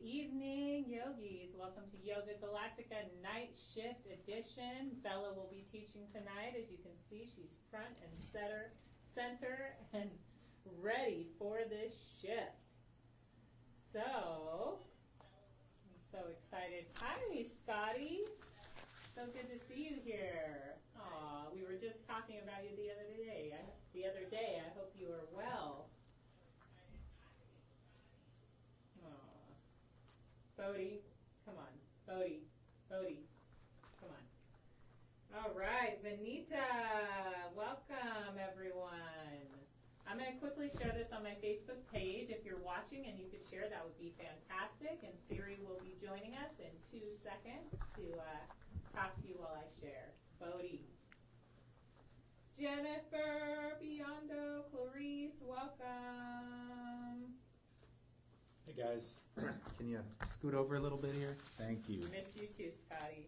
evening, yogis. Welcome to Yoga Galactica Night Shift Edition. Bella will be teaching tonight. As you can see, she's front and center and ready for this shift. So, I'm so excited. Hi, Scotty. So good to see you here. Aw, we were just talking about you the other day. I hope you are well. Bodhi, come on. Bodhi, come on. All right, Vanita, welcome everyone. I'm going to quickly share this on my Facebook page. If you're watching and you could share, that would be fantastic. And Siri will be joining us in 2 seconds to talk to you while I share. Bodhi. Jennifer, Biondo, Clarice, welcome. Hey guys, can you scoot over a little bit here? Thank you. Miss you too, Scotty.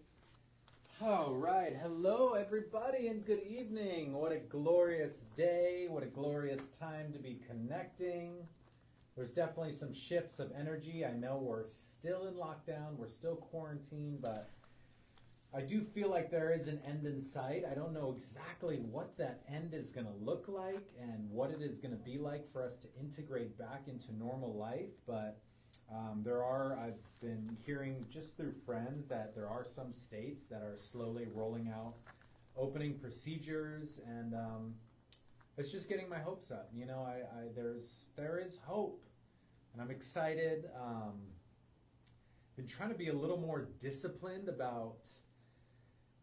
All right, hello everybody and good evening. What a glorious day, what a glorious time to be connecting. There's definitely some shifts of energy. I know we're still in lockdown, we're still quarantined, but I do feel like there is an end in sight. I don't know exactly what that end is going to look like and what it is going to be like for us to integrate back into normal life. But I've been hearing just through friends that there are some states that are slowly rolling out opening procedures, and it's just getting my hopes up. You know, there is hope, and I'm excited. Been trying to be a little more disciplined about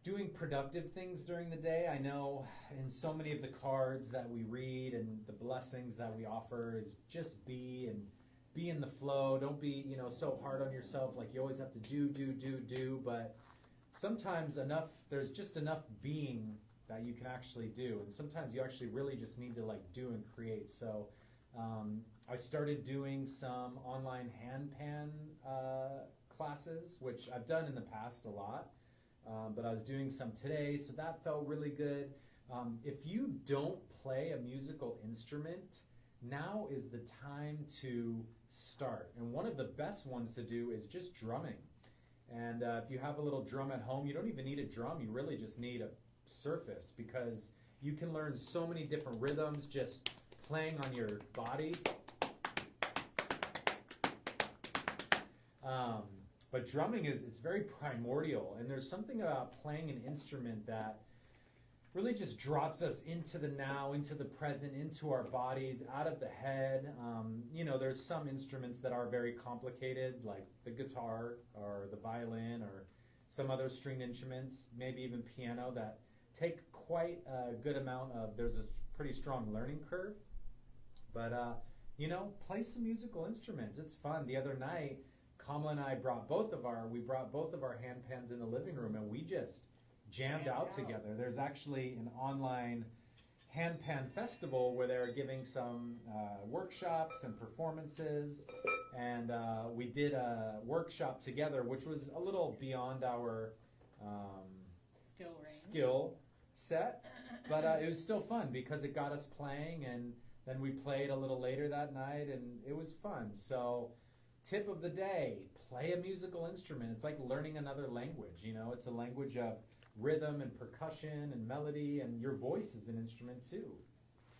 doing productive things during the day. I know in so many of the cards that we read and the blessings that we offer is just be in the flow. Don't be, so hard on yourself, like you always have to do, but sometimes there's just enough being that you can actually do. And sometimes you actually really just need to do and create. So I started doing some online hand pan classes, which I've done in the past a lot. But I was doing some today, so that felt really good. If you don't play a musical instrument, now is the time to start. And one of the best ones to do is just drumming. And if you have a little drum at home, you don't even need a drum. You really just need a surface, because you can learn so many different rhythms just playing on your body. But drumming it's very primordial, and there's something about playing an instrument that really just drops us into the now, into the present, into our bodies, out of the head. There's some instruments that are very complicated, like the guitar or the violin or some other stringed instruments, maybe even piano, that take quite a good amount of, there's a pretty strong learning curve. But, play some musical instruments. It's fun. The other night, Kamala and I brought both of our hand pans in the living room, and we just jammed out together. There's actually an online hand pan festival where they're giving some workshops and performances, and we did a workshop together, which was a little beyond our skill set, but it was still fun because it got us playing, and then we played a little later that night, and it was fun. So tip of the day, play a musical instrument. It's like learning another language, it's a language of rhythm and percussion and melody, and your voice is an instrument too.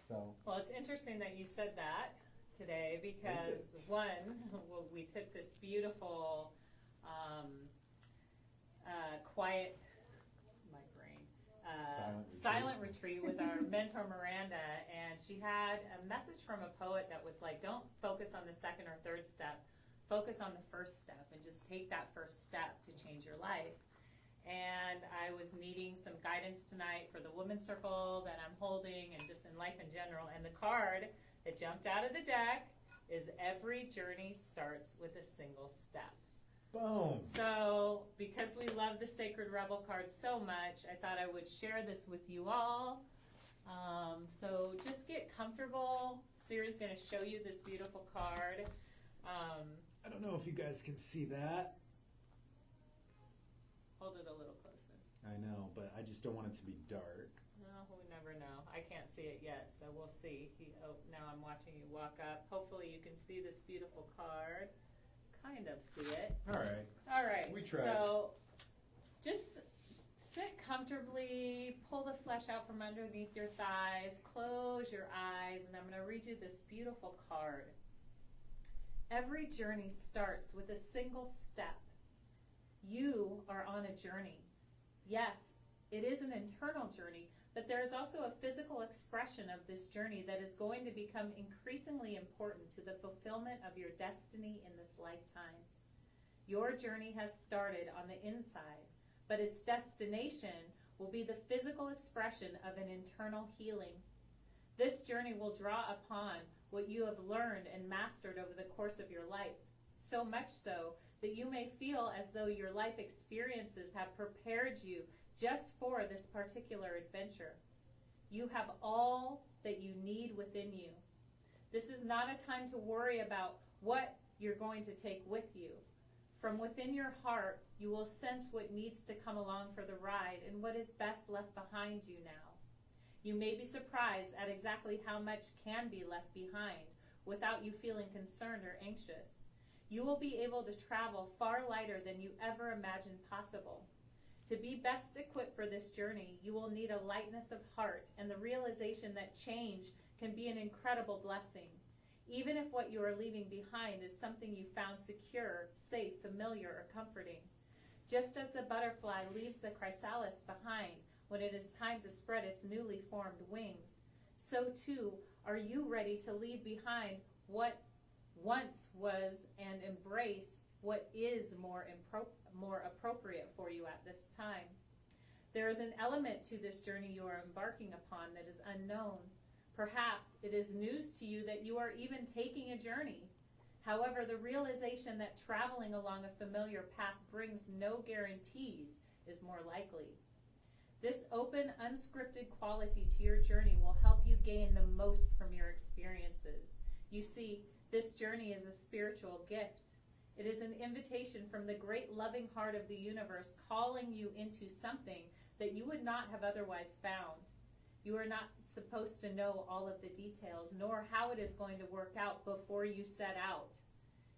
So, well, it's interesting that you said that today, because we took this beautiful quiet, my brain, silent retreat with our mentor Miranda, and she had a message from a poet that was like, don't focus on the second or third step, focus on the first step, and just take that first step to change your life. And I was needing some guidance tonight for the women's circle that I'm holding, and just in life in general. And the card that jumped out of the deck is every journey starts with a single step. Boom. So because we love the Sacred Rebel card so much, I thought I would share this with you all. So just get comfortable. Siri's going to show you this beautiful card. I don't know if you guys can see that. Hold it a little closer. I know, but I just don't want it to be dark. No, we never know. I can't see it yet, so we'll see. Now I'm watching you walk up. Hopefully you can see this beautiful card. kind of see it. All right. All right. We tried. So just sit comfortably, pull the flesh out from underneath your thighs, close your eyes, and I'm going to read you this beautiful card. Every journey starts with a single step. You are on a journey. Yes, it is an internal journey, but there is also a physical expression of this journey that is going to become increasingly important to the fulfillment of your destiny in this lifetime. Your journey has started on the inside, but its destination will be the physical expression of an internal healing. This journey will draw upon what you have learned and mastered over the course of your life, so much so that you may feel as though your life experiences have prepared you just for this particular adventure. You have all that you need within you. This is not a time to worry about what you're going to take with you. From within your heart, you will sense what needs to come along for the ride and what is best left behind you now. You may be surprised at exactly how much can be left behind without you feeling concerned or anxious. You will be able to travel far lighter than you ever imagined possible. To be best equipped for this journey, you will need a lightness of heart and the realization that change can be an incredible blessing, even if what you are leaving behind is something you found secure, safe, familiar, or comforting. Just as the butterfly leaves the chrysalis behind when it is time to spread its newly formed wings, so too are you ready to leave behind what once was and embrace what is more appropriate for you at this time. There is an element to this journey you are embarking upon that is unknown. Perhaps it is news to you that you are even taking a journey. However, the realization that traveling along a familiar path brings no guarantees is more likely. This open, unscripted quality to your journey will help you gain the most from your experiences. You see, this journey is a spiritual gift. It is an invitation from the great loving heart of the universe calling you into something that you would not have otherwise found. You are not supposed to know all of the details, nor how it is going to work out before you set out.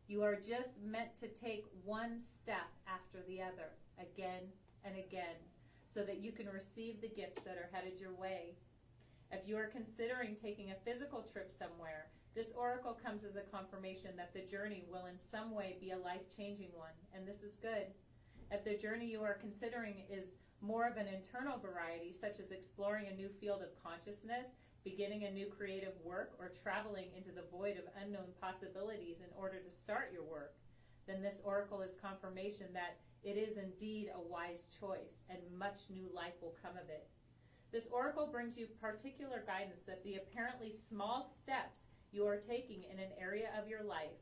You are just meant to take one step after the other, again and again, so that you can receive the gifts that are headed your way. If you are considering taking a physical trip somewhere, this oracle comes as a confirmation that the journey will in some way be a life-changing one, and this is good. If the journey you are considering is more of an internal variety, such as exploring a new field of consciousness, beginning a new creative work, or traveling into the void of unknown possibilities in order to start your work, then this oracle is confirmation that it is indeed a wise choice, and much new life will come of it. This oracle brings you particular guidance that the apparently small steps you are taking in an area of your life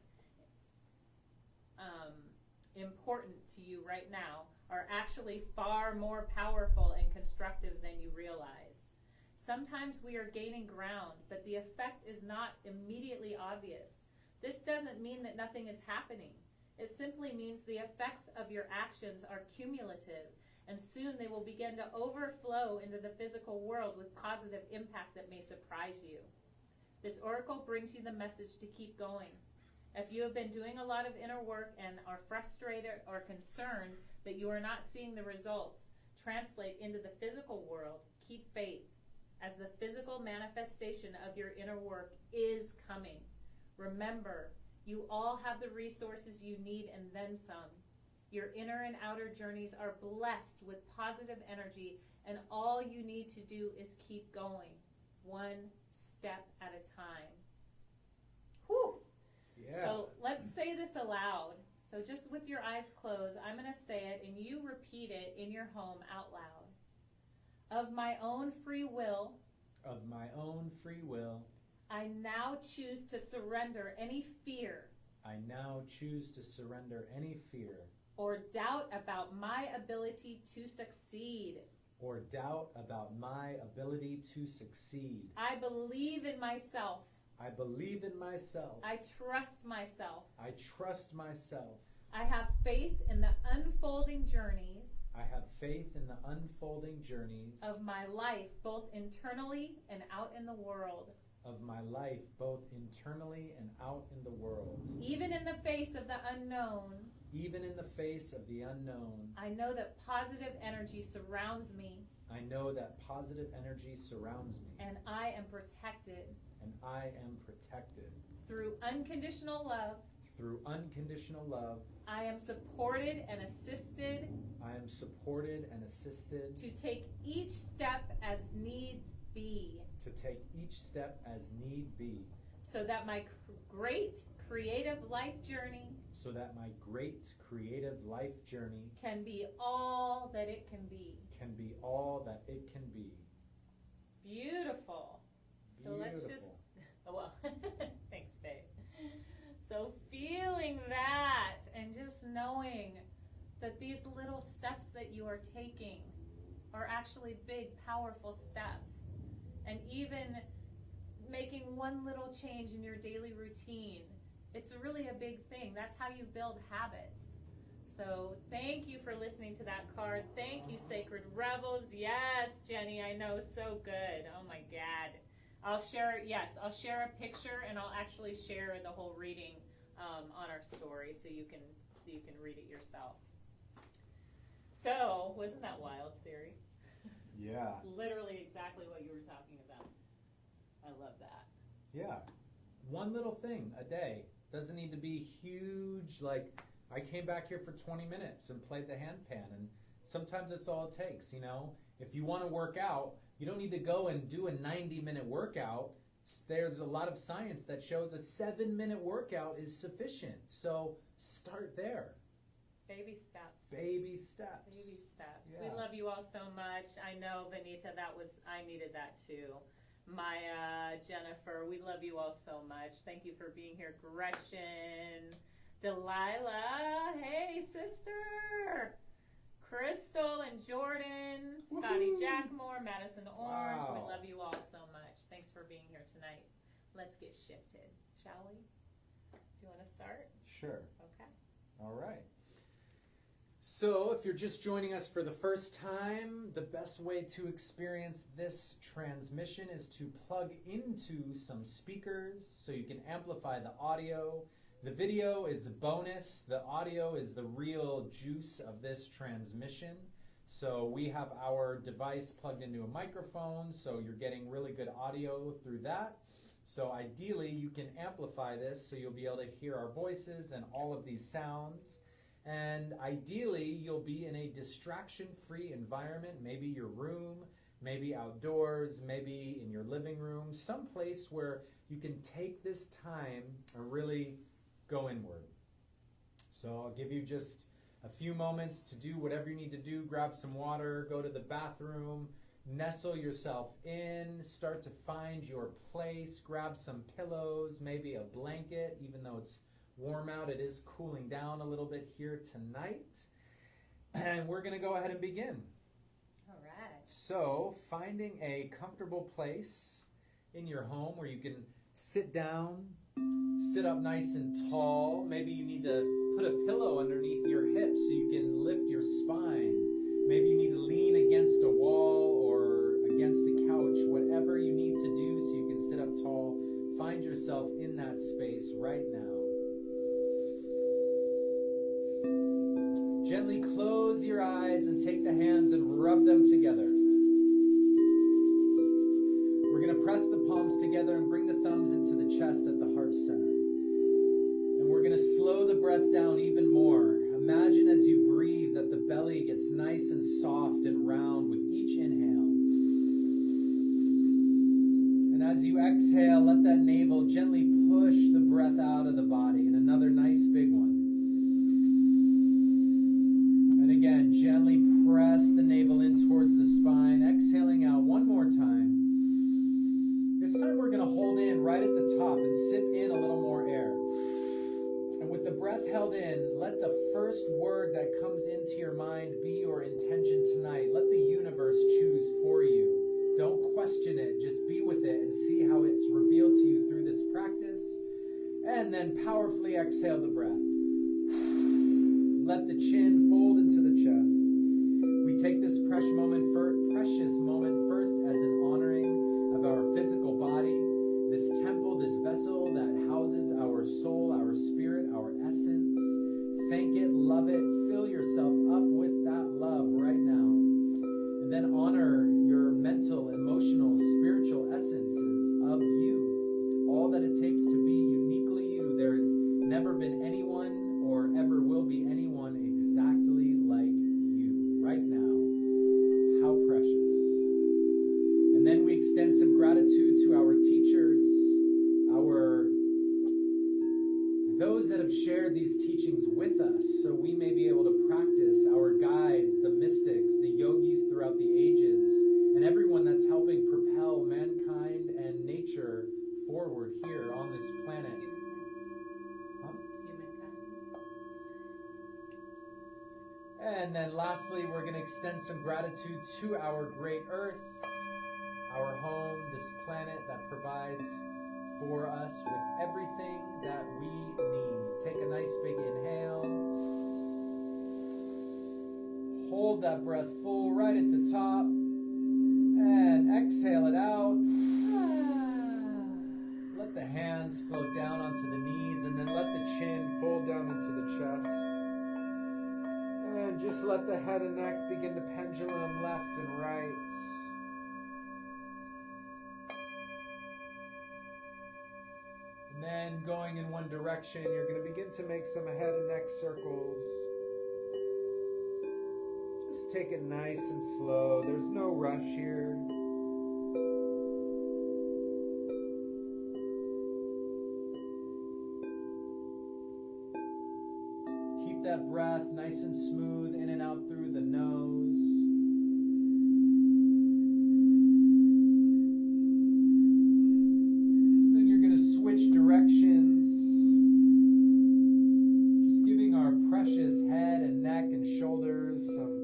important to you right now are actually far more powerful and constructive than you realize. Sometimes we are gaining ground, but the effect is not immediately obvious. This doesn't mean that nothing is happening. It simply means the effects of your actions are cumulative, and soon they will begin to overflow into the physical world with positive impact that may surprise you. This oracle brings you the message to keep going. If you have been doing a lot of inner work and are frustrated or concerned that you are not seeing the results translate into the physical world, keep faith, as the physical manifestation of your inner work is coming. Remember, you all have the resources you need and then some. Your inner and outer journeys are blessed with positive energy, and all you need to do is keep going, one step at a time. Whew. Yeah. So let's say this aloud. So just with your eyes closed, I'm going to say it, and you repeat it in your home out loud. Of my own free will, I now choose to surrender any fear. Or doubt about my ability to succeed. I believe in myself. I trust myself. I have faith in the unfolding journeys of my life, both internally and out in the world. of my life, both internally and out in the world. Even in the face of the unknown, even in the face of the unknown, I know that positive energy surrounds me. I know that positive energy surrounds me. And I am protected. And I am protected. Through unconditional love. Through unconditional love. I am supported and assisted. I am supported and assisted. To take each step as needs be. To take each step as need be. So that my great creative life journey. So that my great creative life journey can be all that it can be. Can be all that it can be. Beautiful. So let's just, well, thanks, babe. So feeling that and just knowing that these little steps that you are taking are actually big, powerful steps. And even making one little change in your daily routine, it's really a big thing. That's how you build habits. So thank you for listening to that card. Thank you, Sacred Rebels. Yes, Jenny, I know, so good. Oh my God. I'll share a picture, and I'll actually share the whole reading on our story so you can read it yourself. So, wasn't that wild, Siri? Yeah. Literally exactly what you were talking about. I love that. Yeah. One little thing a day. Doesn't need to be huge. Like, I came back here for 20 minutes and played the handpan, and sometimes it's all it takes, you know? If you want to work out, you don't need to go and do a 90-minute workout. There's a lot of science that shows a 7-minute workout is sufficient. So start there. Baby steps. Baby steps. Baby steps. Yeah. We love you all so much. I know, Vanita, I needed that too. Maya, Jennifer, we love you all so much. Thank you for being here. Gretchen, Delilah, hey, sister. Crystal and Jordan, Scotty Jackmore, Madison Orange. Wow. We love you all so much. Thanks for being here tonight. Let's get shifted, shall we? Do you want to start? Sure. Okay. All right. So if you're just joining us for the first time, the best way to experience this transmission is to plug into some speakers so you can amplify the audio. The video is a bonus. The audio is the real juice of this transmission. So we have our device plugged into a microphone, so you're getting really good audio through that. So ideally, you can amplify this so you'll be able to hear our voices and all of these sounds. And ideally, you'll be in a distraction-free environment, maybe your room, maybe outdoors, maybe in your living room, someplace where you can take this time and really go inward. So I'll give you just a few moments to do whatever you need to do. Grab some water, go to the bathroom, nestle yourself in, start to find your place, grab some pillows, maybe a blanket, even though it's warm out, it is cooling down a little bit here tonight. And we're going to go ahead and begin. All right. So finding a comfortable place in your home where you can sit down, sit up nice and tall. Maybe you need to put a pillow underneath your hips so you can lift your spine. Maybe you need to lean against a wall or against a couch. Whatever you need to do so you can sit up tall, find yourself in that space right now. Gently close your eyes and take the hands and rub them together. We're going to press the palms together and bring the thumbs into the chest at the heart center. And we're going to slow the breath down even more. Imagine as you breathe that the belly gets nice and soft and round with each inhale. And as you exhale, let that navel gently push the breath out of the body. And another nice big one. And again, gently press the navel in towards the spine. Exhaling out one more time. This time we're going to hold in right at the top and sip in a little more air. And with the breath held in, let the first word that comes into your mind be your intention tonight. Let the universe choose for you. Don't question it. Just be with it and see how it's revealed to you through this practice. And then powerfully exhale the breath. Let the chin fold into the chest. We take this precious moment first as an honoring of our physical body this temple, this vessel that houses our soul, our spirit, our essence. Thank it, love it, fill yourself up with that love right now. And then honor your mental, emotional, spiritual essences of you. All that it takes to be uniquely you. There has never been anyone or ever will be anyone exactly like you right now. How precious. And then we extend some gratitude to our teachers, those that have shared these teachings with us so we may be able to practice, our guides, the mystics, the yogis throughout the ages, and everyone that's helping propel mankind and nature forward here on this planet. And then lastly, we're going to extend some gratitude to our great earth, our home, this planet that provides for us with everything that we need. Take a nice big inhale. Hold that breath full right at the top. And exhale it out. Let the hands float down onto the knees, and then let the chin fold down into the chest. And just let the head and neck begin to pendulum left and right. And then going in one direction, you're going to begin to make some head and neck circles. Just take it nice and slow. There's no rush here. Keep that breath nice and smooth in and out through the nose. Switch directions, just giving our precious head and neck and shoulders some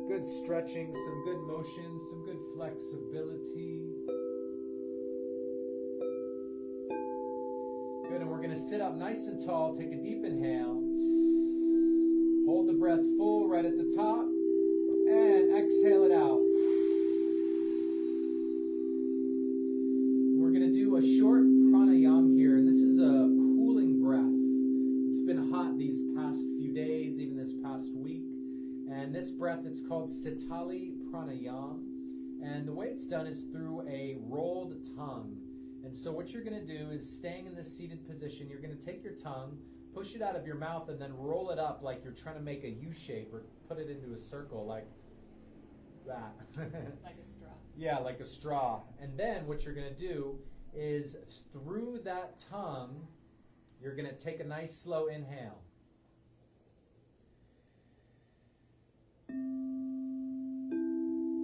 good stretching, some good motion, some good flexibility. Good, and we're going to sit up nice and tall, take a deep inhale, hold the breath full right at the top, and exhale it out. We're going to do a short pranayam here, and this is a cooling breath. It's been hot these past few days, even this past week, and this breath, it's called Sitali Pranayam, and the way it's done is through a rolled tongue. And so what you're going to do is, staying in this seated position, you're going to take your tongue, push it out of your mouth, and then roll it up like you're trying to make a U shape or put it into a circle like that. Like a straw. Yeah, like a straw. And then what you're going to do is, through that tongue, you're going to take a nice slow inhale.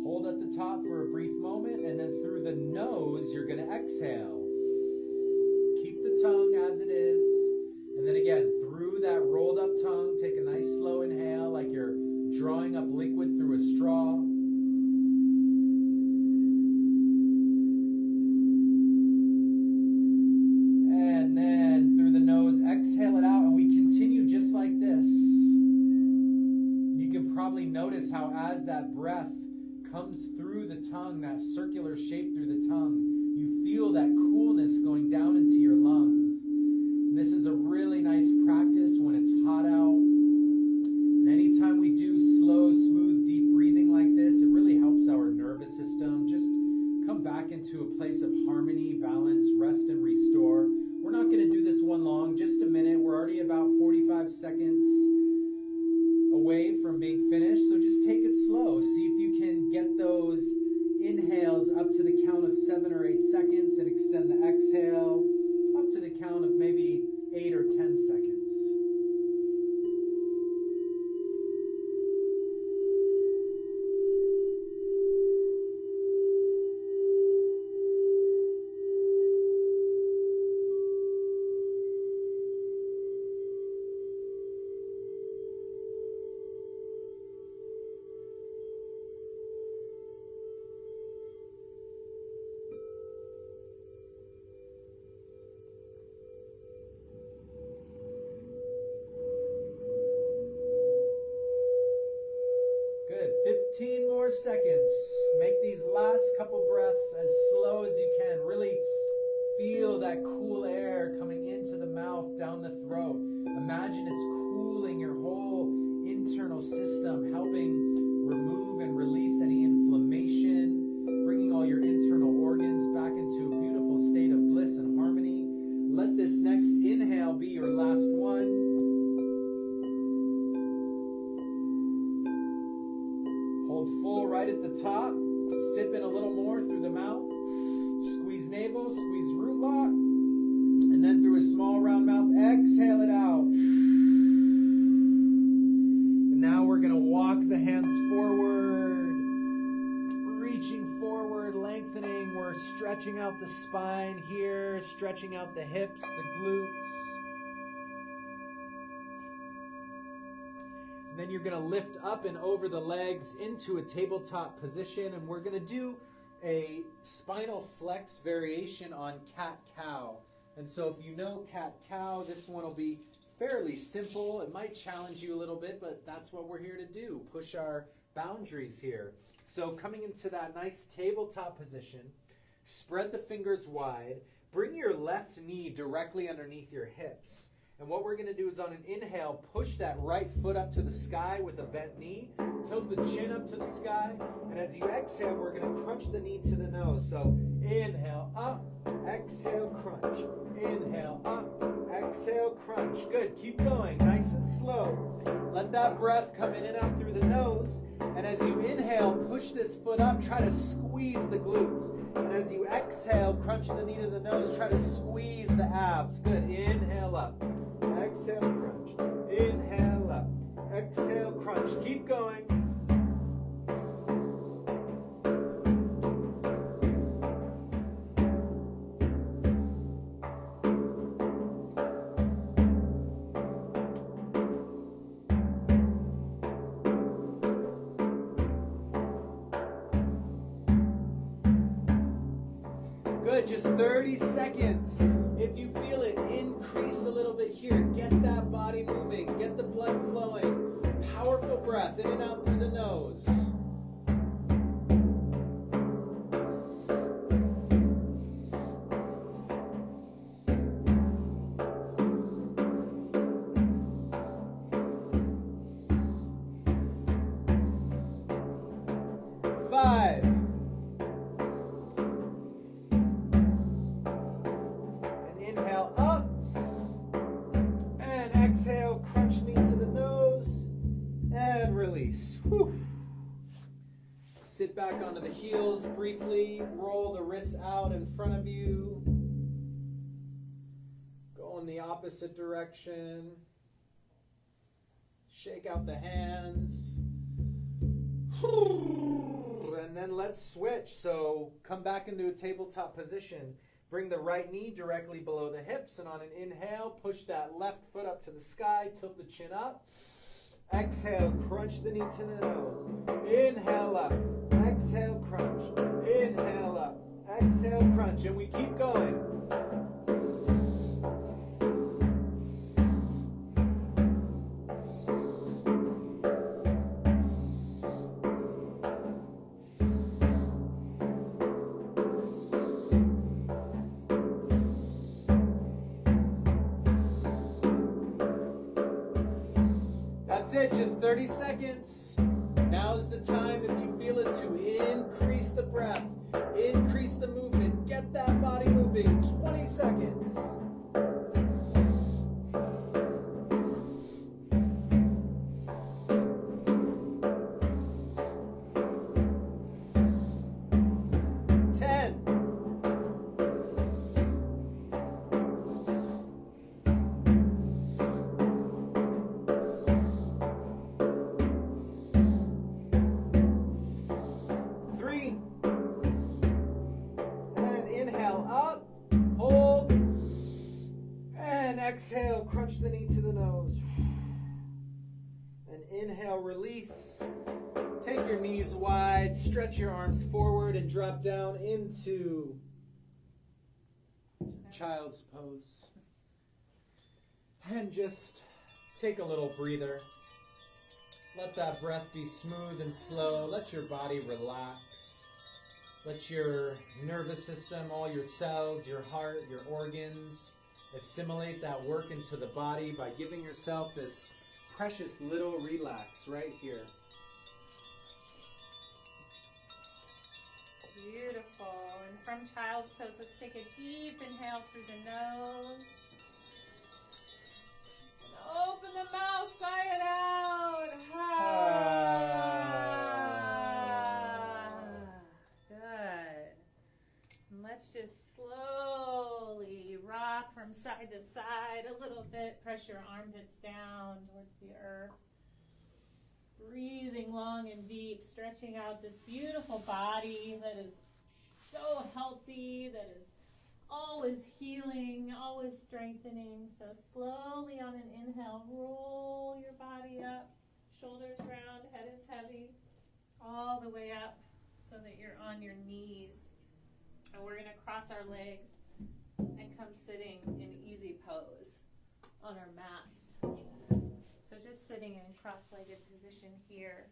Hold at the top for a brief moment, and then through the nose, you're going to exhale. Keep the tongue as it is. And then again, through that rolled up tongue, take a nice slow inhale like you're drawing up liquid through a straw. And then through the nose, exhale it out, and we continue just like this. You can probably notice how as that breath comes through the tongue, that circular shape through the tongue, you feel that coolness going down into your lungs. And this is a really nice practice when it's hot out. And anytime we do slow, smooth, deep breathing like this, it really helps our nervous system just come back into a place of harmony, balance, rest, and restore. We're not going to do this one long, just a minute. We're already about 45 seconds away from being finished, so just take it slow. See if you can get those inhales up to the count of 7 or 8 seconds, and extend the exhale up to the count of maybe 8 or 10 seconds. Good. 15 more seconds. Make these last couple breaths as slow as you can. Really Feel that cool air coming into the mouth, down the throat. Imagine it's cooling your whole internal system, helping remove and release any inflammation, bringing all your internal organs back into a beautiful state of bliss and harmony. Let this next inhale be your last one. Hold full right at the top. Sip in a little more through the mouth. Squeeze navel, squeeze root lock. And then through a small round mouth, exhale it out. And now we're going to walk the hands forward. Reaching forward, lengthening. We're stretching out the spine here, stretching out the hips, the glutes. And then you're going to lift up and over the legs into a tabletop position, and we're going to do a spinal flex variation on cat-cow. And so if you know cat-cow, this one will be fairly simple. It might challenge you a little bit, but that's what we're here to do, push our boundaries here. So coming into that nice tabletop position, spread the fingers wide, bring your left knee directly underneath your hips. And what we're going to do is on an inhale, push that right foot up to the sky with a bent knee. Tilt the chin up to the sky. And as you exhale, we're going to crunch the knee to the nose. So inhale up, exhale, crunch. Inhale up, exhale, crunch. Good. Keep going. Nice and slow. Let that breath come in and out through the nose. And as you inhale, push this foot up. Try to squeeze the glutes. And as you exhale, crunch the knee to the nose. Try to squeeze the abs. Good. Inhale up. Exhale, crunch. Inhale up. Exhale, crunch. Keep going. Good, just 30 seconds. If you feel it, increase a little bit here. Get that body moving. Get the blood flowing. Powerful breath in and out through the nose. Five. Exhale, crunch knee to the nose, and release. Whew. Sit back onto the heels briefly. Roll the wrists out in front of you. Go in the opposite direction. Shake out the hands. And then let's switch. So come back into a tabletop position. Bring the right knee directly below the hips, and on an inhale, push that left foot up to the sky, tilt the chin up. Exhale, crunch the knee to the nose. Inhale up, exhale, crunch. Inhale up, exhale, crunch. And we keep going. That's it, just 30 seconds. Now's the time, if you feel it, to increase the breath, increase the movement, get that body moving. 20 seconds. Exhale, crunch the knee to the nose. And inhale, release. Take your knees wide, stretch your arms forward, and drop down into child's pose. And just take a little breather. Let that breath be smooth and slow. Let your body relax. Let your nervous system, all your cells, your heart, your organs, assimilate that work into the body by giving yourself this precious little relax right here. Beautiful. And from child's pose, let's take a deep inhale through the nose. And open the mouth, sigh it out. Good. And let's just slowly rock from side to side a little bit. Press your armpits down towards the earth. Breathing long and deep, stretching out this beautiful body that is so healthy, that is always healing, always strengthening. So slowly on an inhale, roll your body up, shoulders round, head is heavy, all the way up so that you're on your knees. And we're going to cross our legs and come sitting in easy pose on our mats. So just sitting in cross-legged position here.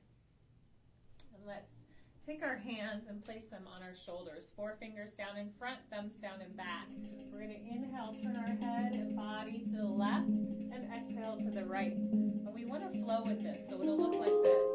And let's take our hands and place them on our shoulders. 4 fingers down in front, thumbs down in back. We're going to inhale, turn our head and body to the left, and exhale to the right. And we want to flow with this, so it'll look like this.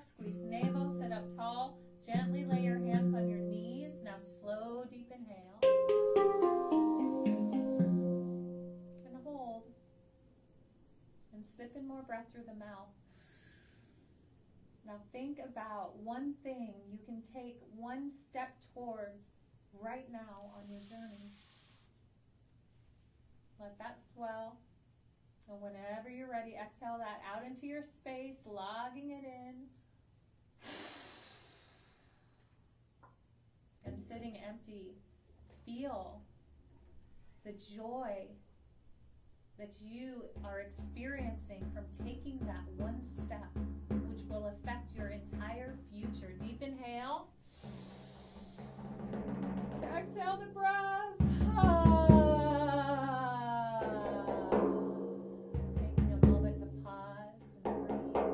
Squeeze the navel, sit up tall. Gently lay your hands on your knees. Now slow, deep inhale. And hold. And sip in more breath through the mouth. Now think about one thing you can take one step towards right now on your journey. Let that swell. And whenever you're ready, exhale that out into your space, logging it in. And sitting empty, feel the joy that you are experiencing from taking that one step, which will affect your entire future. Deep inhale. And exhale the breath. Taking a moment to pause and breathe.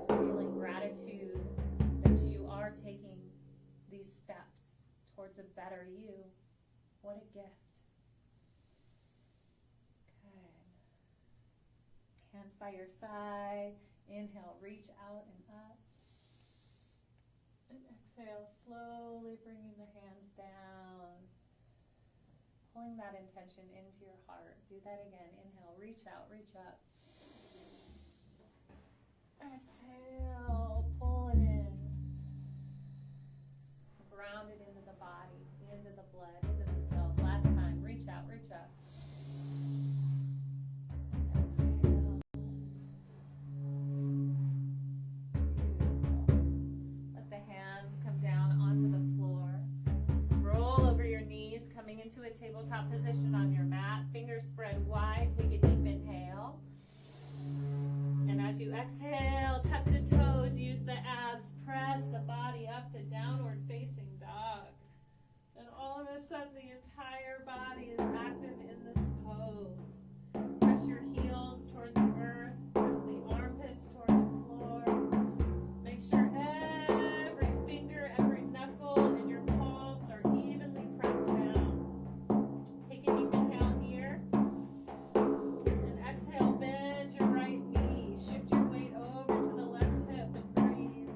Feeling gratitude that you are taking these steps towards a better you. What a gift. Hands by your side. Inhale, reach out and up. And exhale, slowly bringing the hands down. Pulling that intention into your heart. Do that again. Inhale, reach out, reach up. Exhale, pull it in. Ground it into the body, into the blood, into the cells. Last time, reach out, reach up. Exhale. Let the hands come down onto the floor. Roll over your knees, coming into a tabletop position on your mat. Fingers spread wide. Take a deep inhale. And as you exhale, tuck the toes, use the abs, press the body up to downward facing dog. And all of a sudden, the entire body is active in this pose. Press your heels toward the earth, press the armpits toward the floor. Make sure every finger, every knuckle, and your palms are evenly pressed down. Take a deep inhale here. And exhale, bend your right knee. Shift your weight over to the left hip and breathe.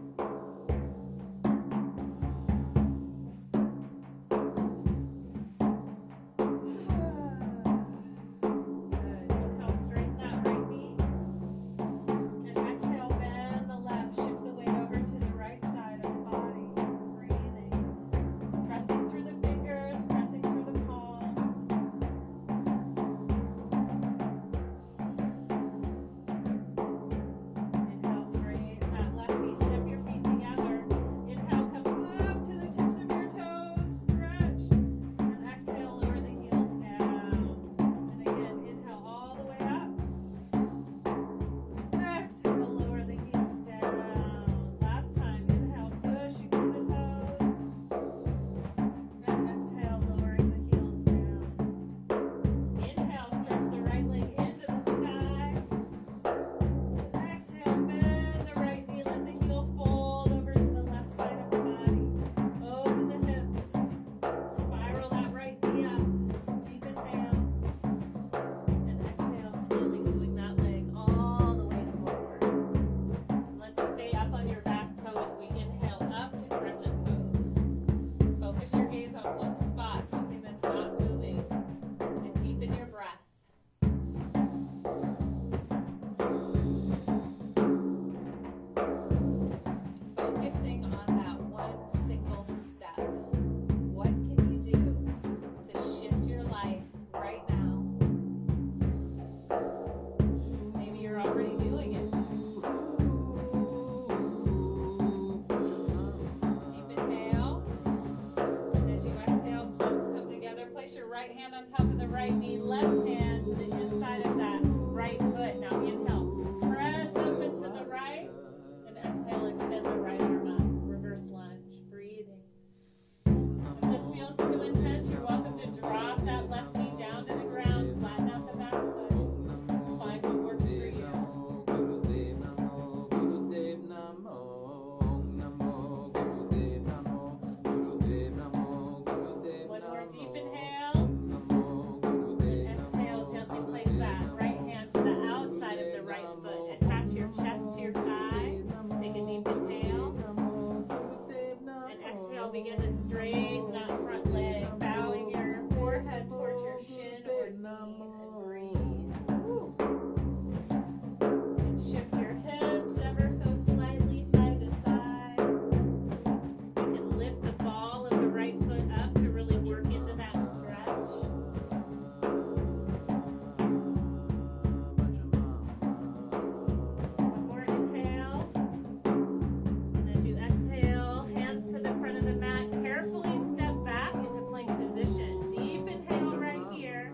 Good. Inhale, straighten that right knee. And exhale, bend the left. Shift the weight over to the right side of the body. Breathing. Pressing through the fingers, pressing through the palms. Inhale, straighten that left knee. Step your feet together. Inhale, come up to the tips of your toes. Stretch. And exhale, lower the heels down. And again, inhale all the way up. Exhale, lower the heels down. Last time, inhale, pushing through the toes. And exhale, lowering the heels down. Inhale, stretch the right leg into the sky. Exhale, bend the right knee, let the heel fold over to the left side of the body. Open the hips. Spiral that right knee up. Deep inhale. And exhale, slowly swing that leg all the way forward. Let's stay up on your back toe as we inhale up to crescent pose. Focus your gaze on one spot, something that's not moving. And deepen your breath. Focusing on that one single step. What can you do to shift your life right now? Maybe you're already doing it. Deep inhale. And as you exhale, palms come together. Place your right hand on top of the right knee, left hand to the inside of that right foot. Now inhale, press up into the right, and exhale, extend the right arm up. Reverse lunge, breathing. If this feels too intense, you're welcome to drop that left knee down to the ground, flatten out the back foot. Find what works for you. One more deep inhale. And exhale, gently place that right hand to the outside of the right foot. Attach your chest to your thigh. Take a deep inhale. And exhale, begin to straighten that front leg, bowing your forehead towards your shin or knee, and breathe. And shift your hips ever so slightly side to side. You can lift the ball of the right foot up to really work into that stretch. One more inhale. And as you exhale, hands to the front of the mat, carefully step back into plank position. Deep inhale right here.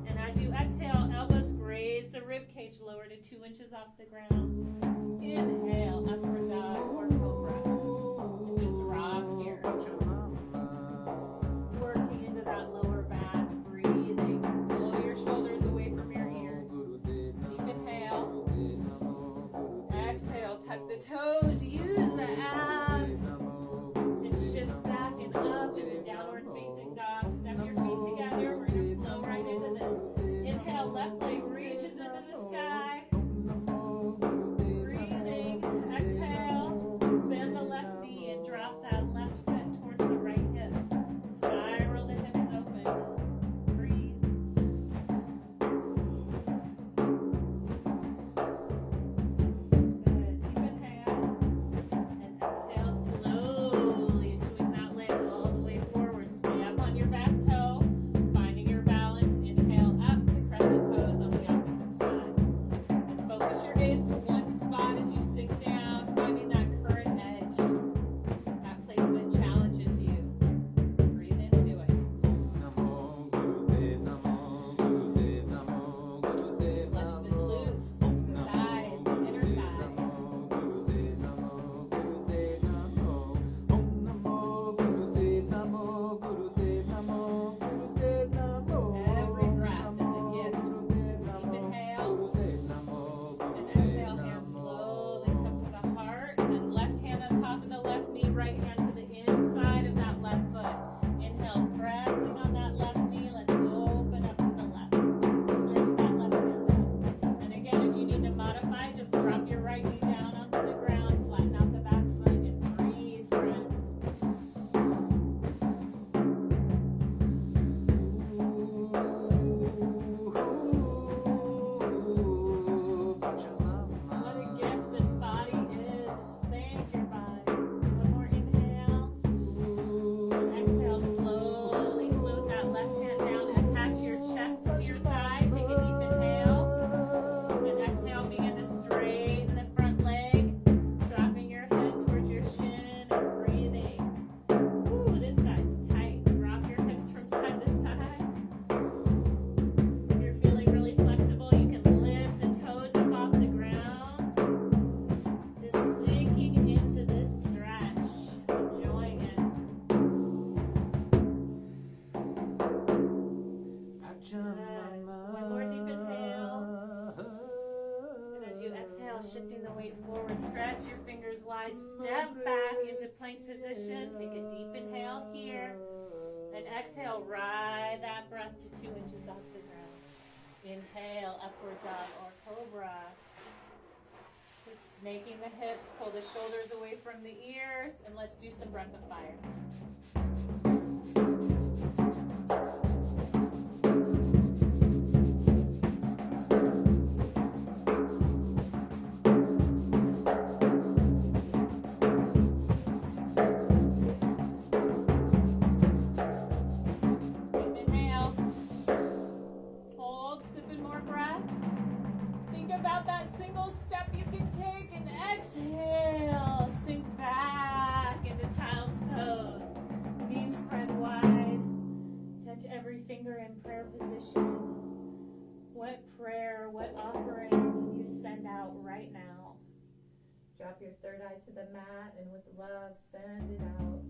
And as you exhale, elbows graze the rib cage, lower to 2 inches off the ground. Inhale, upward dog or cobra. And just rock here. Working into that lower back, breathing. Pull your shoulders away from your ears. Deep inhale. Exhale, tuck the toes, use the abs. And shift back and up into downward facing dog. Step your feet together. We're going to flow right into this. Inhale, left leg reaches into the sky. Breathing. Exhale. on. Stretch your fingers wide. Step back into plank position. Take a deep inhale here. And exhale, ride that breath to 2 inches off the ground. Inhale, upward dog or cobra. Just snaking the hips, pull the shoulders away from the ears, and let's do some breath of fire. In prayer position. What prayer, what offering can you send out right now? Drop your third eye to the mat and with love send it out.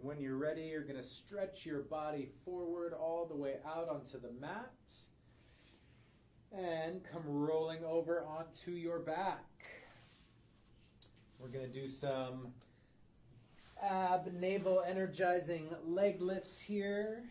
When you're ready, you're going to stretch your body forward all the way out onto the mat and come rolling over onto your back. We're going to do some navel energizing leg lifts here.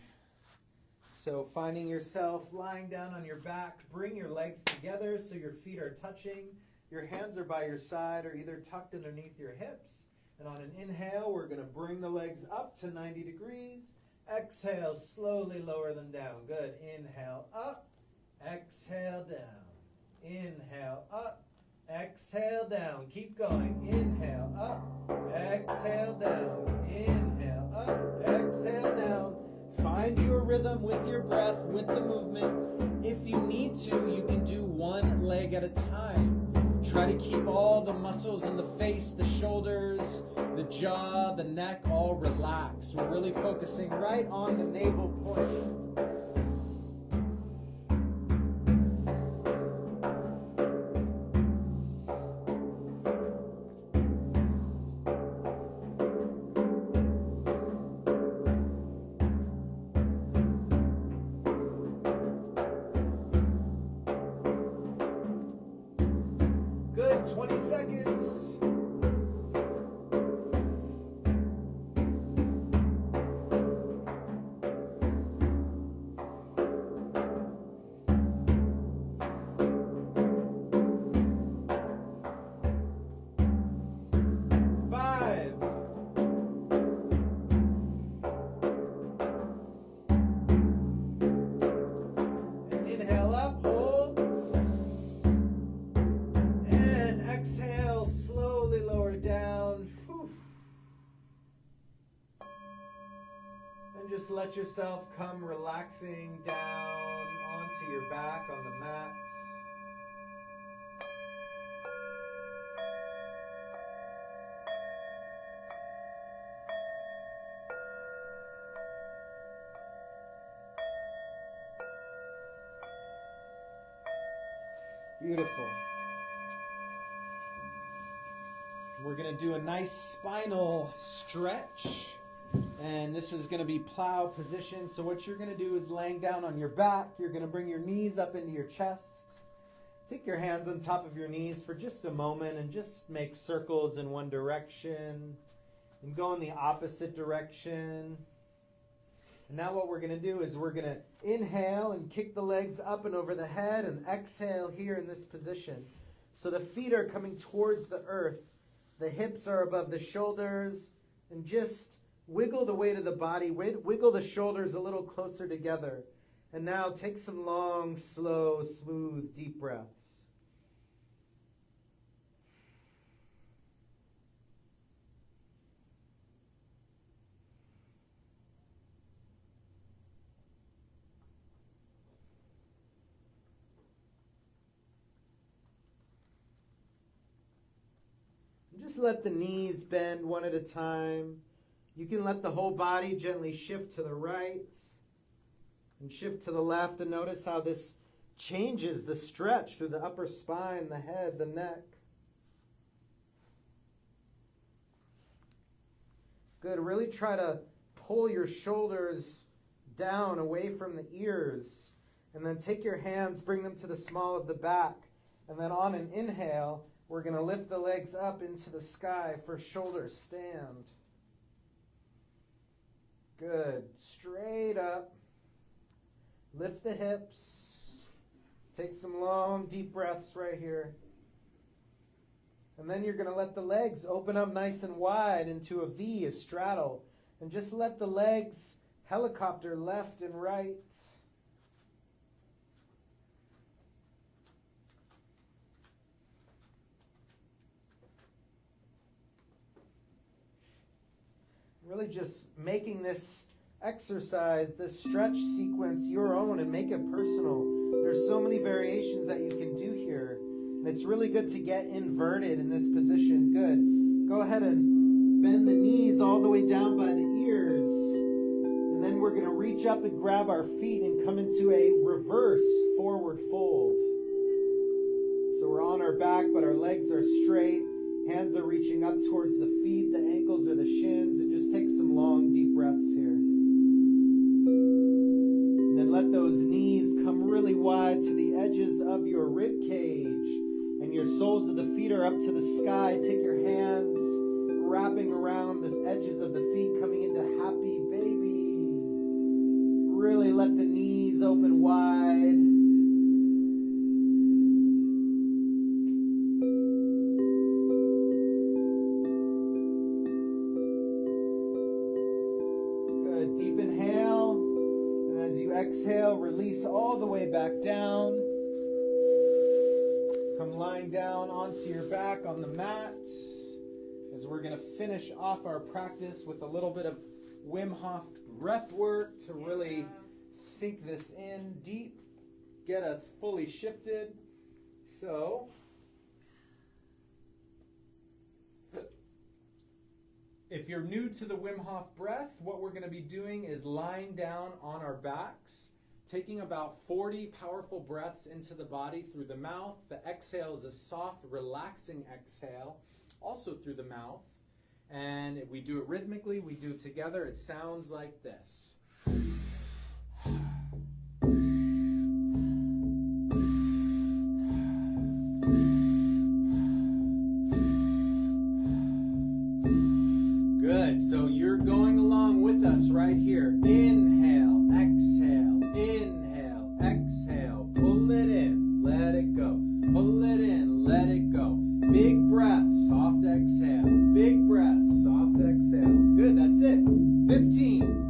So finding yourself lying down on your back, bring your legs together so your feet are touching. Your hands are by your side or either tucked underneath your hips. And on an inhale, we're going to bring the legs up to 90 degrees. Exhale, slowly lower them down. Good. Inhale up. Exhale down. Inhale up. Exhale down. Keep going. Inhale up. Exhale down. Inhale up. Exhale down. Find your rhythm with your breath, with the movement. If you need to, you can do one leg at a time. Try to keep all the muscles in the face, the shoulders, the jaw, the neck all relaxed. We're really focusing right on the navel point. Good, 20 seconds. Just let yourself come relaxing down onto your back on the mat. Beautiful. We're going to do a nice spinal stretch. And this is going to be plow position. So what you're going to do is laying down on your back. You're going to bring your knees up into your chest. Take your hands on top of your knees for just a moment and just make circles in one direction. And go in the opposite direction. And now what we're going to do is we're going to inhale and kick the legs up and over the head and exhale here in this position. So the feet are coming towards the earth. The hips are above the shoulders. And just wiggle the weight of the body, wiggle the shoulders a little closer together. And now take some long, slow, smooth, deep breaths. And just let the knees bend one at a time. You can let the whole body gently shift to the right. And shift to the left and notice how this changes the stretch through the upper spine, the head, the neck. Good. Really try to pull your shoulders down away from the ears. And then take your hands, bring them to the small of the back. And then on an inhale, we're going to lift the legs up into the sky for shoulder stand. Good. Straight up. Lift the hips. Take some long, deep breaths right here. And then you're going to let the legs open up nice and wide into a V, a straddle. And just let the legs helicopter left and right. Really just making this exercise, this stretch sequence your own and make it personal. There's so many variations that you can do here. And it's really good to get inverted in this position. Good. Go ahead and bend the knees all the way down by the ears. And then we're going to reach up and grab our feet and come into a reverse forward fold. So we're on our back, but our legs are straight. Hands are reaching up towards the feet, the ankles or the shins, and just take some long, deep breaths here. And then let those knees come really wide to the edges of your rib cage, and your soles of the feet are up to the sky. Take your hands wrapping around the edges of the feet, coming into happy baby. Really let the knees open wide. Exhale, release all the way back down. Come lying down onto your back on the mat as we're going to finish off our practice with a little bit of Wim Hof breath work to really sink this in deep, get us fully shifted. So, if you're new to the Wim Hof breath, what we're going to be doing is lying down on our backs, taking about 40 powerful breaths into the body through the mouth. The exhale is a soft, relaxing exhale, also through the mouth. And if we do it rhythmically, we do it together, it sounds like this. Good. So you're going along with us right here. Inhale, exhale, inhale, exhale. Pull it in, let it go. Pull it in, let it go. Big breath, soft exhale. Big breath, soft exhale. Good, that's it. 15.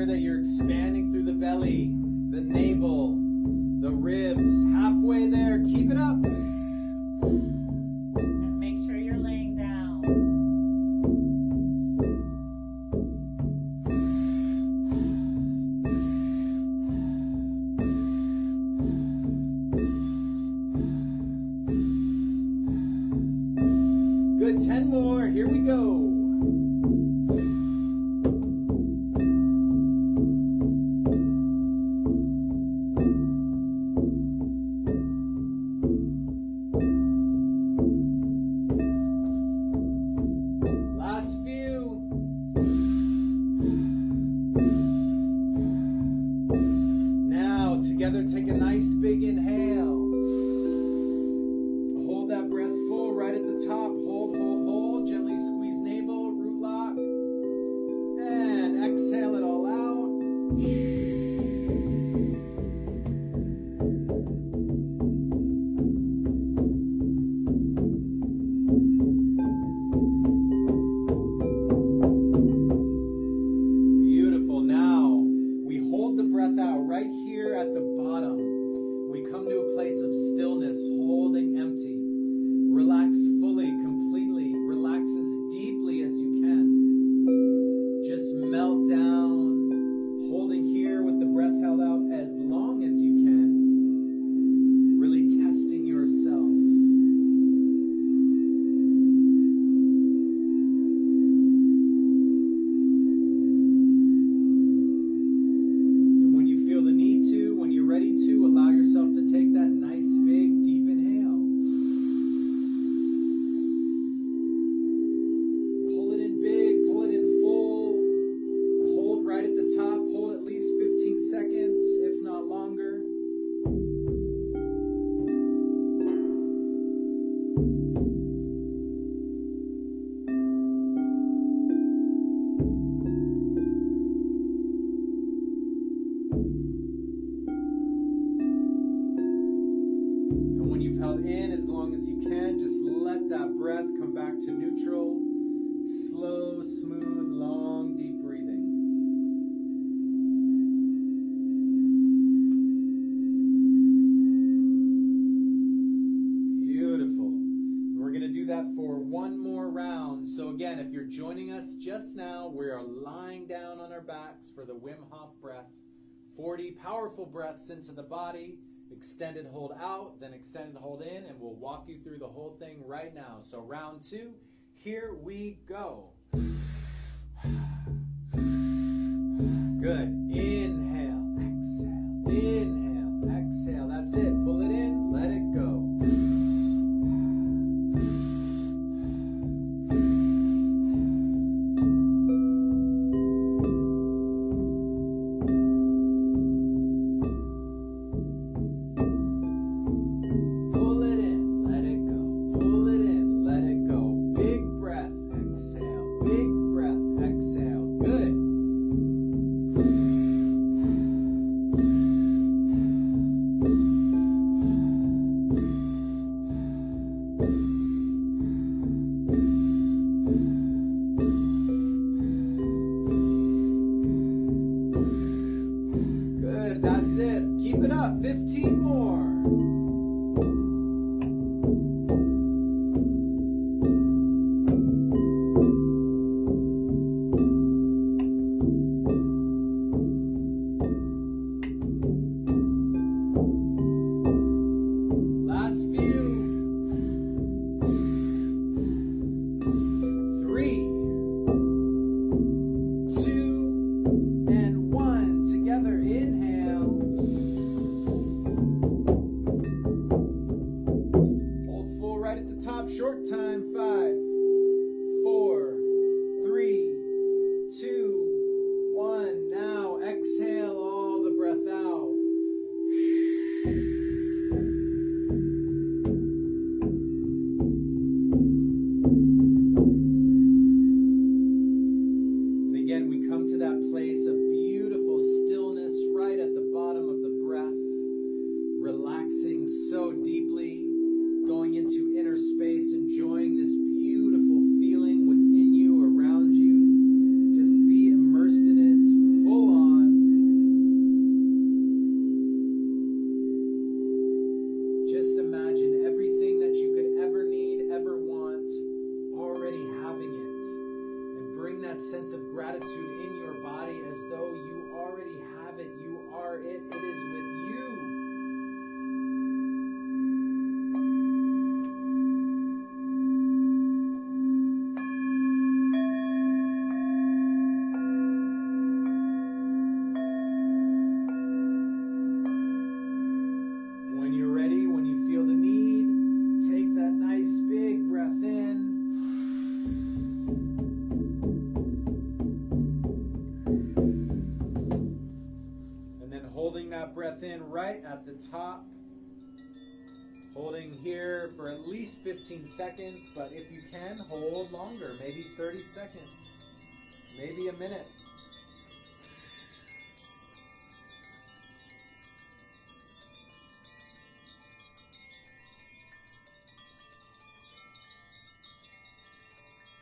That you're expanding through the belly, the navel, the ribs, halfway there. Keep it up. And make sure you're laying down. Good, 10 more. Here we go. Together, take a nice big inhale. Hold that breath full right at the top. Hold, hold, hold. Gently squeeze navel, root lock. And exhale it all out. Beautiful. Now, we hold the breath out right here at the bottom. We come to a place as you can. Just let that breath come back to neutral. Slow, smooth, long, deep breathing. Beautiful. We're going to do that for one more round. So again, if you're joining us just now, we are lying down on our backs for the Wim Hof breath. 40 powerful breaths into the body. Extended hold out, then extended hold in, and we'll walk you through the whole thing right now. So round 2, here we go. Good. Inhale, exhale, inhale, exhale. That's it. Pull it in, let it go. That's it. Keep it up. 15 more. Last few. 3, 2, and 1. Together. Inhale. Hold full right at the top. Short time. 5, 4, 3, 2, 1. Now exhale all the breath out. And again, we come to that place of beautiful stillness right at the bottom of the breath, relaxing so deeply, going into inner space, enjoying this beautiful feeling within you, around you. Just be immersed in it, full on. Just imagine everything that you could ever need, ever want, already having it. And bring that sense of gratitude in your body as though you already have it. You are it. It is with you. When you're ready, when you feel the need, take that nice big breath in. And then holding that breath in right at the top. Holding here for at least 15 seconds, but if you can, hold longer, maybe 30 seconds, maybe a minute.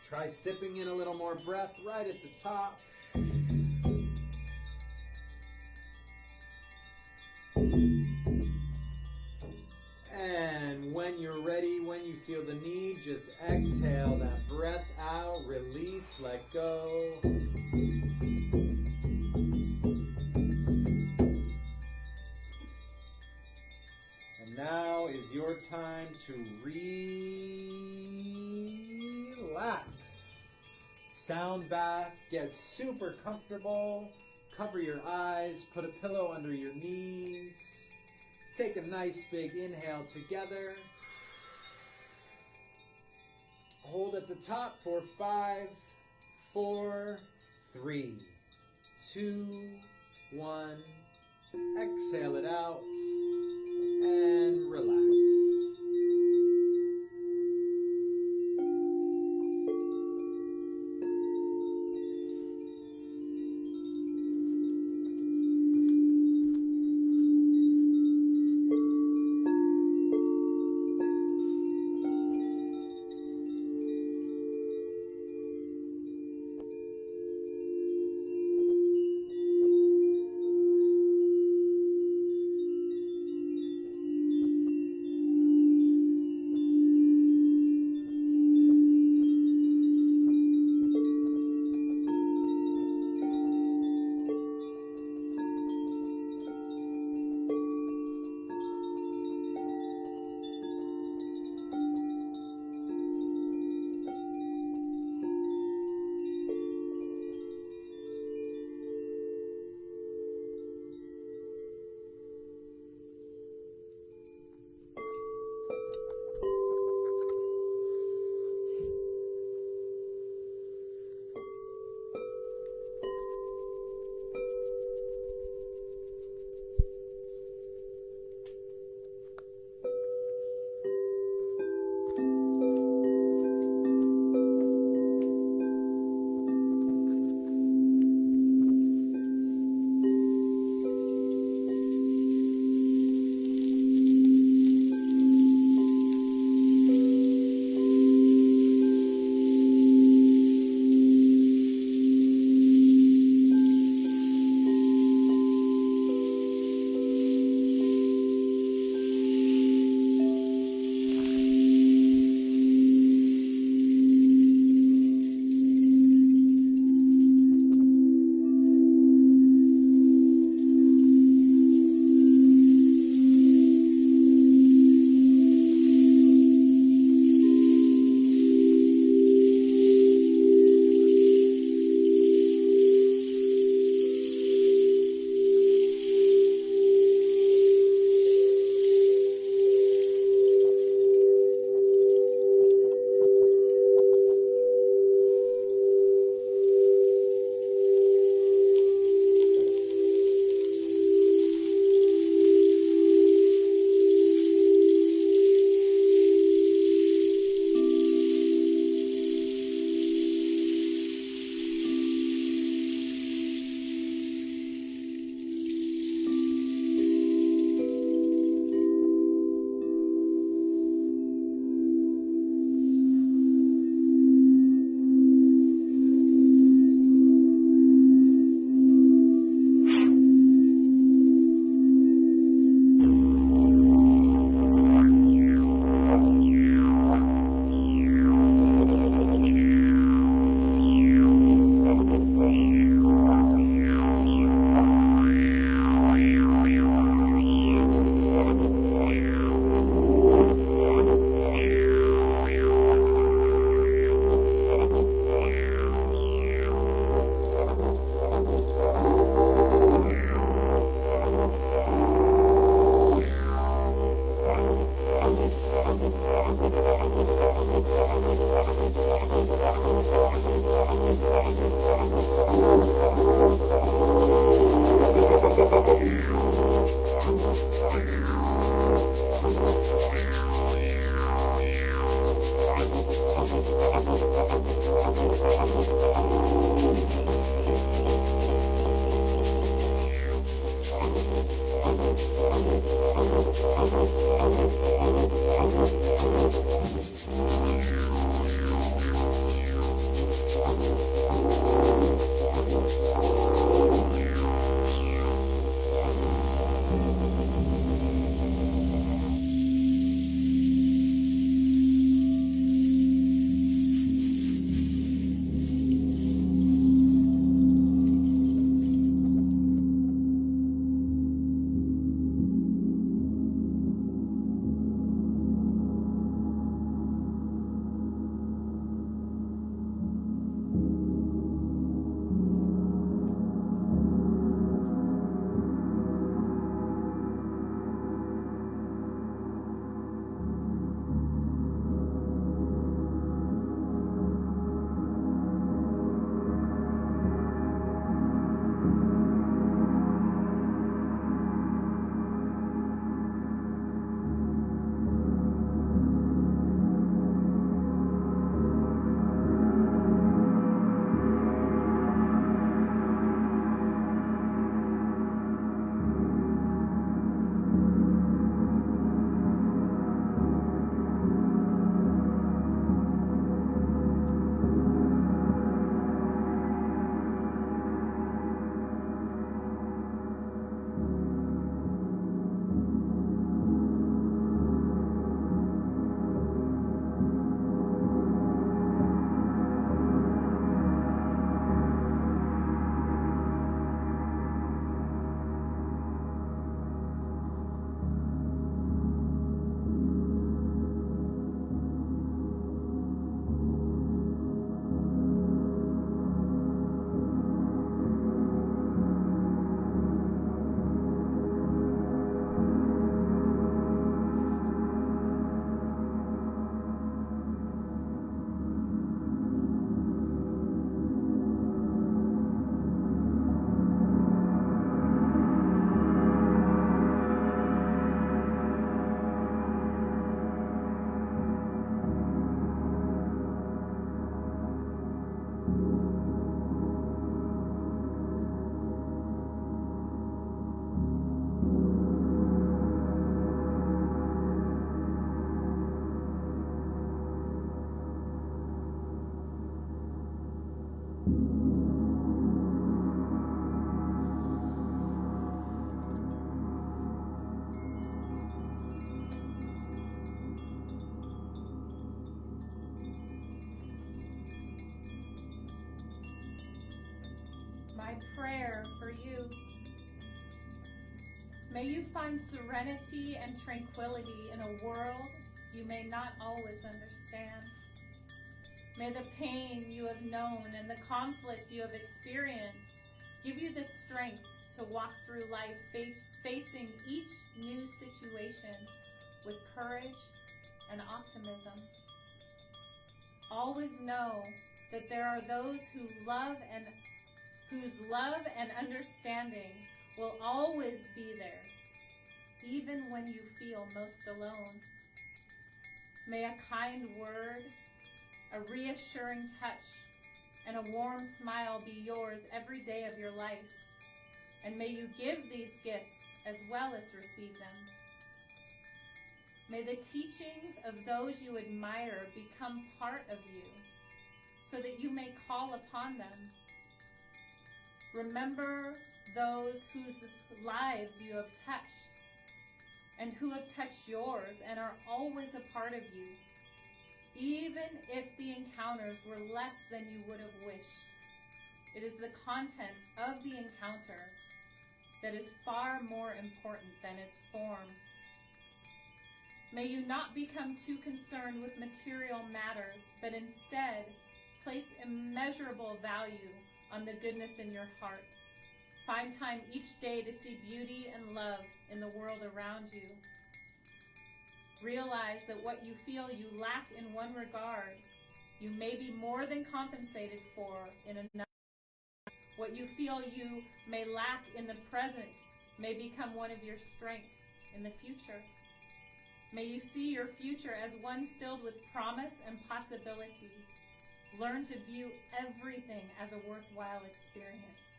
Try sipping in a little more breath right at the top. And when you're ready, when you feel the need, just exhale that breath out, release, let go. And now is your time to relax. Sound bath, get super comfortable. Cover your eyes, put a pillow under your knees. Take a nice big inhale together. Hold at the top for 5, 4, 3, 2, 1. Exhale it out and relax. my prayer for you. May you find serenity and tranquility in a world you may not always understand. May the pain you have known and the conflict you have experienced give you the strength to walk through life facing each new situation with courage and optimism. Always know that there are those whose love and understanding will always be there, even when you feel most alone. May a kind word, a reassuring touch, and a warm smile be yours every day of your life. And may you give these gifts as well as receive them. May the teachings of those you admire become part of you, so that you may call upon them. Remember those whose lives you have touched, and who have touched yours and are always a part of you, even if the encounters were less than you would have wished. It is the content of the encounter that is far more important than its form. May you not become too concerned with material matters, but instead place immeasurable value on the goodness in your heart. Find time each day to see beauty and love in the world around you. Realize that what you feel you lack in one regard, you may be more than compensated for in another. What you feel you may lack in the present may become one of your strengths in the future. May you see your future as one filled with promise and possibility. Learn to view everything as a worthwhile experience.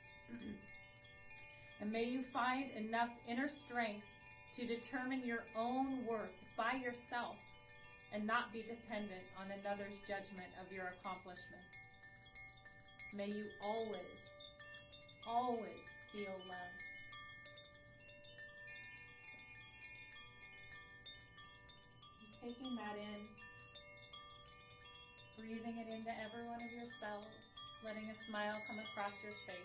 And may you find enough inner strength to determine your own worth by yourself and not be dependent on another's judgment of your accomplishments. May you always, always feel loved. And taking that in, breathing it into every one of your cells, letting a smile come across your face.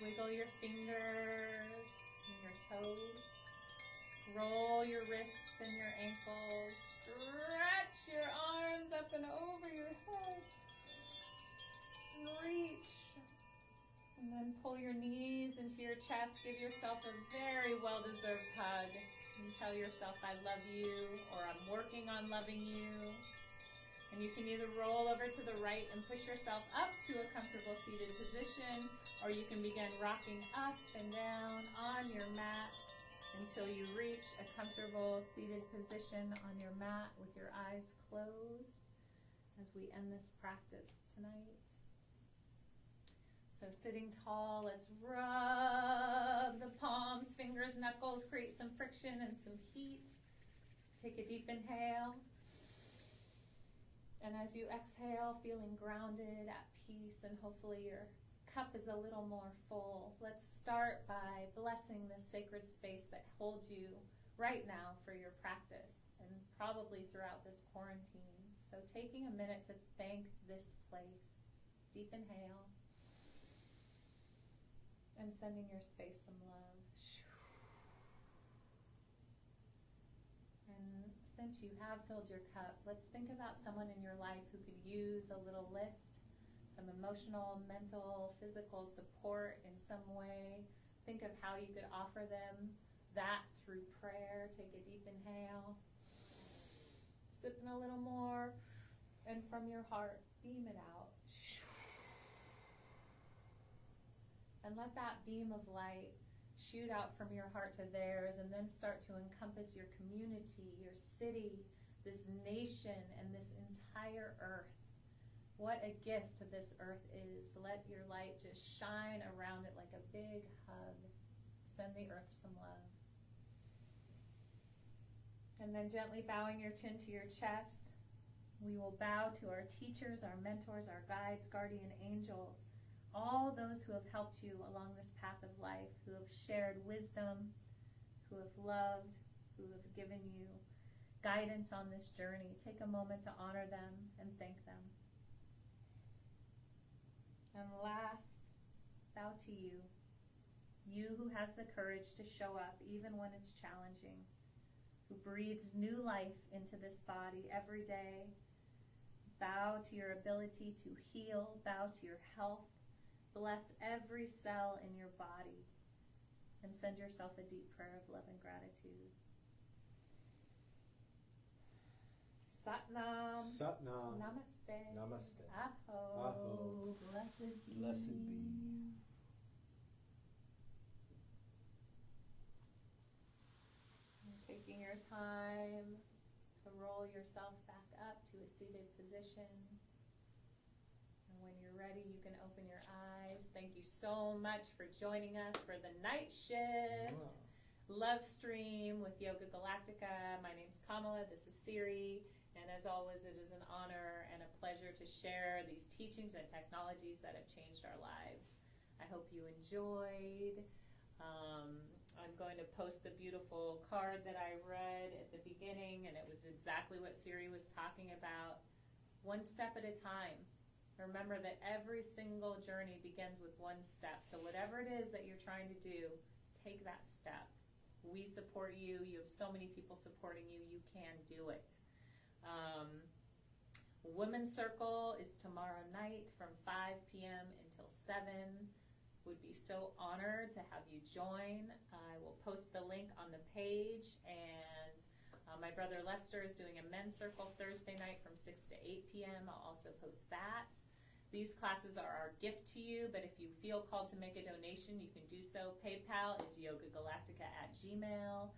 Wiggle your fingers and your toes. Roll your wrists and your ankles. Stretch your arms up and over your head. Reach. And then pull your knees into your chest. Give yourself a very well-deserved hug. And tell yourself, I love you, or I'm working on loving you. And you can either roll over to the right and push yourself up to a comfortable seated position, or you can begin rocking up and down on your mat until you reach a comfortable seated position on your mat with your eyes closed as we end this practice tonight. So sitting tall, let's rub the palms, fingers, knuckles, create some friction and some heat. Take a deep inhale. And as you exhale, feeling grounded, at peace, and hopefully your cup is a little more full, let's start by blessing this sacred space that holds you right now for your practice and probably throughout this quarantine. So taking a minute to thank this place. Deep inhale. And sending your space some love. And since you have filled your cup, let's think about someone in your life who could use a little lift, some emotional, mental, physical support in some way. Think of how you could offer them that through prayer. Take a deep inhale. Sipping a little more. And from your heart, beam it out. And let that beam of light shoot out from your heart to theirs, and then start to encompass your community, your city, this nation, and this entire earth. What a gift this earth is. Let your light just shine around it like a big hug. Send the earth some love. And then gently bowing your chin to your chest, we will bow to our teachers, our mentors, our guides, guardian angels, all those who have helped you along this path of life, who have shared wisdom, who have loved, who have given you guidance on this journey. Take a moment to honor them and thank them. And And last, bow to you. You who has the courage to show up even when it's challenging, who breathes new life into this body every day. Bow to your ability to heal, bow to your health. Bless every cell in your body, and send yourself a deep prayer of love and gratitude. Satnam. Satnam. Namaste. Namaste. Aho. Aho. Blessed be. Blessed be. And taking your time to roll yourself back up to a seated position. And when you're ready, you can open your eyes. Thank you so much for joining us for the night shift. Love stream with Yoga Galactica. My name's Kamala. This is Siri. And as always, it is an honor and a pleasure to share these teachings and technologies that have changed our lives. I hope you enjoyed. I'm going to post the beautiful card that I read at the beginning, and it was exactly what Siri was talking about. One step at a time. Remember that every single journey begins with one step. So whatever it is that you're trying to do, take that step. We support you. You have so many people supporting you. You can do it. Women's Circle is tomorrow night from 5 p.m. until 7. Would be so honored to have you join. I will post the link on the page, and my brother Lester is doing a Men's Circle Thursday night from 6 to 8 p.m. I'll also post that. These classes are our gift to you, but if you feel called to make a donation, you can do so. PayPal is yogagalactica@gmail,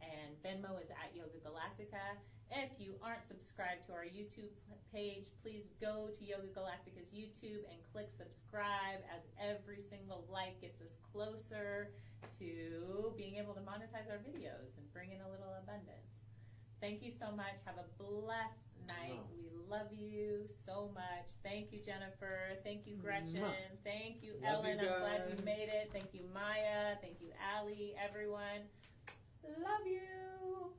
and Venmo is @yogagalactica. If you aren't subscribed to our YouTube page, please go to Yoga Galactica's YouTube and click subscribe, as every single like gets us closer to being able to monetize our videos and bring in a little abundance. Thank you so much. Have a blessed night. We love you so much. Thank you, Jennifer. Thank you, Gretchen. Thank you, Love Ellen. you I'm glad you guys. made it. Thank you, Maya. Thank you, Allie, everyone. Love you.